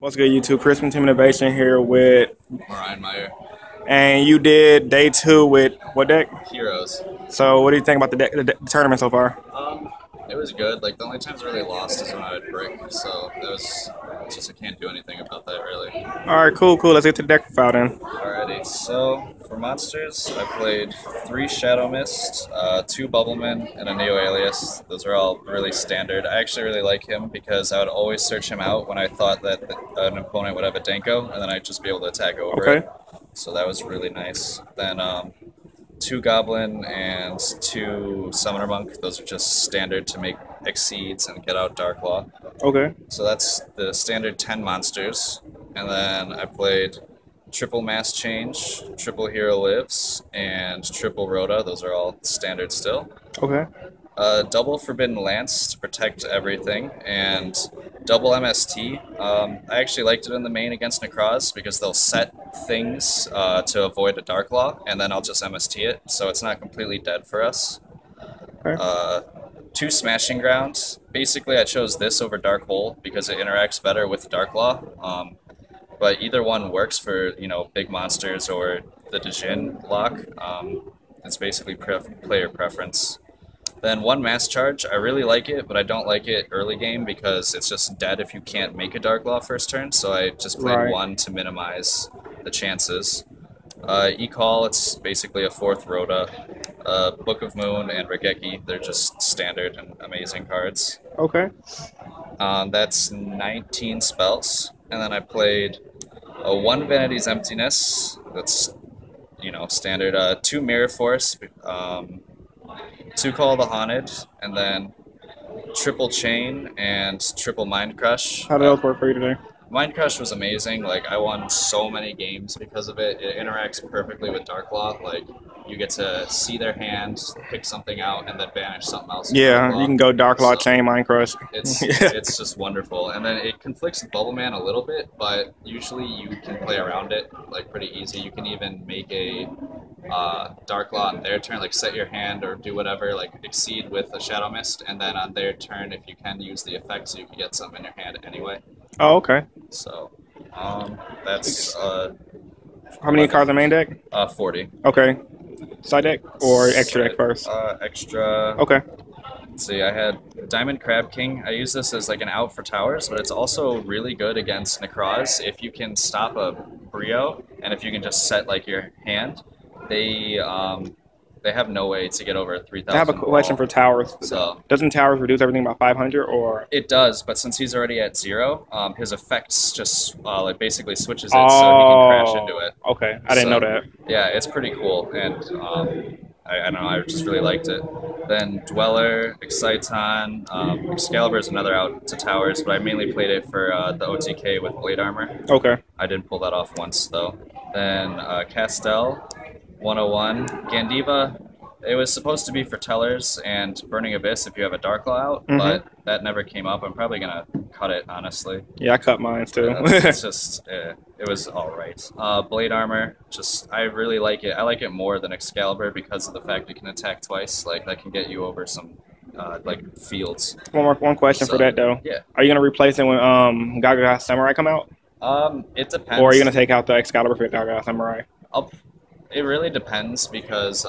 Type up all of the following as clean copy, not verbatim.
What's good, YouTube? Chris from Team Innovation here with, Marijn, Meijer. and you did day 2 with what deck? Heroes. So what do you think about the tournament so far? It was good. Like, the only times I really lost is when I would brick, so that was just, I can't do anything about that, really. All right, cool. Let's get to the deck profile then. Alrighty, so for monsters, I played 3 Shadow Mist, 2 Bubblemen, and a Neo Alias. Those are all really standard. I actually really like him because I would always search him out when I thought that an opponent would have a Denko, and then I'd just be able to attack over it. So that was really nice. Then 2 Goblin and 2 Summoner Monk. Those are just standard to make Exceeds and get out Dark Law. Okay. So that's the standard 10 monsters. And then I played triple Mass Change, triple Hero Lives, and triple Rhoda. Those are all standard still. Okay. Double Forbidden Lance to protect everything, and double MST. I actually liked it in the main against Necroz because they'll set things to avoid a Dark Law, and then I'll just MST it, so it's not completely dead for us. Okay. 2 Smashing Ground. Basically, I chose this over Dark Hole because it interacts better with Dark Law. But either one works for, big monsters or the Djinn lock. It's basically player preference. Then 1 Mass Charge. I really like it, but I don't like it early game because it's just dead if you can't make a Dark Law first turn, so I just played 1 to minimize the chances. E-Call, it's basically a 4th Rhoda. Book of Moon and Regeki, they're just standard and amazing cards. Okay. That's 19 spells. And then I played 1 Vanity's Emptiness, that's, standard. 2 Mirror Force, 2 Call of the Haunted, and then triple Chain and triple Mind Crush. How did those work for you today? Mind Crush was amazing. Like, I won so many games because of it. It interacts perfectly with Dark Law. Like, you get to see their hand, pick something out, and then banish something else. Yeah, you can go Dark Law, Chain, Mind Crush. It's just wonderful. And then it conflicts with Bubble Man a little bit, but usually you can play around it, like, pretty easy. You can even make a Dark Law on their turn, like set your hand or do whatever, like Exceed with a Shadow Mist, and then on their turn, if you can, use the effect so you can get something in your hand anyway. Oh, okay. So, that's how many cards in main deck? 40. Okay. Side deck or extra deck first? Extra. Okay. Let's see, I had Diamond Crab King. I use this as like an out for towers, but it's also really good against Necroz. If you can stop a Brio, and if you can just set like your hand, they have no way to get over 3,000. I have a question for Towers. So, doesn't Towers reduce everything by 500 or? It does, but since he's already at 0, his effects just like basically switches it so he can crash into it. Okay, I didn't know that. Yeah, it's pretty cool, and I don't know, I just really liked it. Then Dweller, Exciton, Excalibur is another out to Towers, but I mainly played it for the OTK with Blade Armor. Okay. I didn't pull that off once though. Then Castel. 101. Gandiva, it was supposed to be for Tellers and Burning Abyss if you have a Dark Law out, but that never came up. I'm probably going to cut it, honestly. Yeah, I cut mine too. It's just, it was alright. Blade Armor, I really like it. I like it more than Excalibur because of the fact it can attack twice. Like, that can get you over some, fields. One question for that, though. Yeah. Are you going to replace it when Gaga Samurai come out? It depends. Or are you going to take out the Excalibur for Gaga Samurai? It really depends because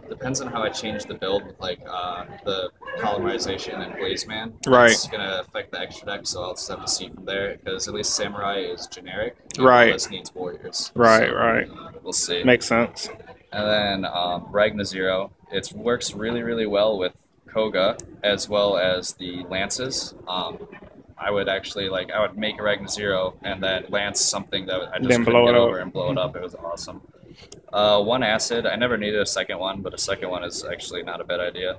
depends on how I change the build with like the Polymerization and Blazeman. Right. It's gonna affect the extra deck, so I'll just have to see from there because at least Samurai is generic. Right. This needs warriors. Right. So, right. We'll see. Makes sense. And then Ragna Zero. It works really, really well with Koga as well as the lances. I would actually I would make a Ragna Zero and then lance something that I just couldn't get over and blow it up. It was awesome. 1 Acid. I never needed a second one, but a second one is actually not a bad idea.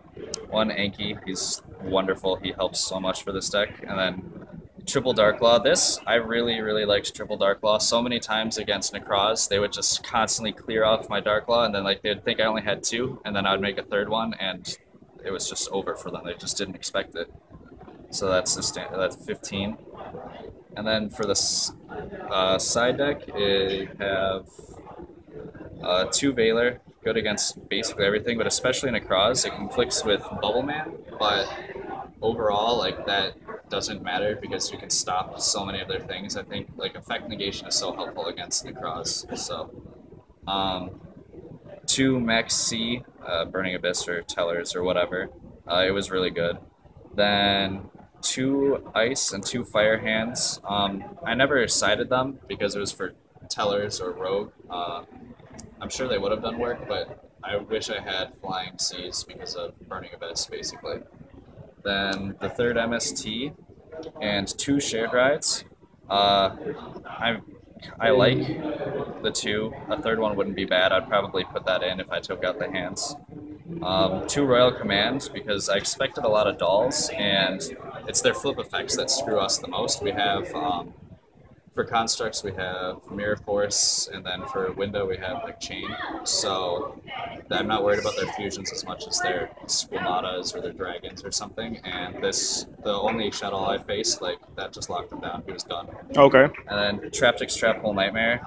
1 Anki. He's wonderful. He helps so much for this deck. And then triple Dark Law. This, I really, really liked triple Dark Law. So many times against Necroz, they would just constantly clear off my Dark Law, and then they'd think I only had 2, and then I would make a 3rd one, and it was just over for them. They just didn't expect it. So that's that's 15. And then for the side deck, you have 2 Valor, good against basically everything, but especially Necroz. It conflicts with Bubble Man, but overall, like that doesn't matter because you can stop so many of their things. I think like effect negation is so helpful against Necroz. So 2 Max C, Burning Abyss or Tellers or whatever. It was really good. Then 2 Ice and 2 Fire Hands. I never sided them because it was for Tellers or Rogue. I'm sure they would have done work, but I wish I had Flying Seas because of Burning Abyss, basically. Then the 3rd MST and 2 Shared Rides. I like the 2. A 3rd one wouldn't be bad. I'd probably put that in if I took out the hands. 2 Royal Commands because I expected a lot of dolls, and it's their flip effects that screw us the most. We have, for constructs, we have Mirror Force, and then for Window, we have like Chain. So I'm not worried about their fusions as much as their Squamatas or their Dragons or something. And the only Shadow I faced, like, that just locked him down. He was done. Okay. And then Traptrix Trap Hole Nightmare,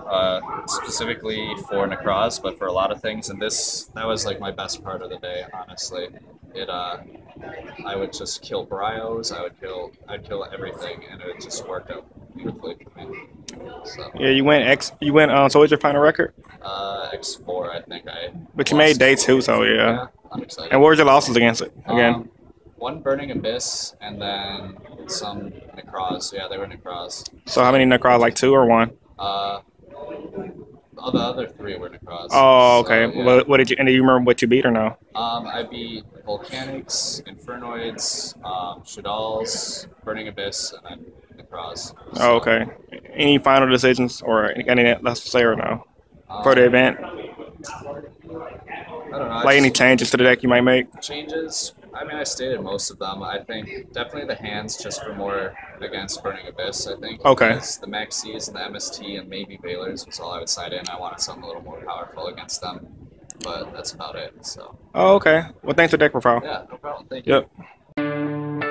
specifically for Necroz, but for a lot of things. And that was like my best part of the day, honestly. I would just kill Bryos, I'd kill everything, and it just worked out beautifully for me. So. Yeah, you went so what's your final record? X4, I think I. But you made day 2, so yeah. I'm excited. And what were your losses against it again? 1 Burning Abyss, and then some Necroz. Yeah, they were Necroz. So how many Necroz? Like 2 or 1? The other 3 were Necroz. Oh, okay. So, yeah. What did you? And do you remember what you beat or no? I beat Volcanics, Infernoids, Shadals, Burning Abyss, and then Necroz. So, Oh, okay. Any final decisions or anything left to say or no for the event? I don't know. Like any changes to the deck you might make? Changes? I mean, I stated most of them. I think definitely the hands just for more against Burning Abyss, I think. Okay. Because the Maxis and the MST and maybe Valors was all I would side in. I wanted something a little more powerful against them. But that's about it, so. Oh, okay. Well, thanks for deck profile. Yeah, no problem. Thank you. Yep.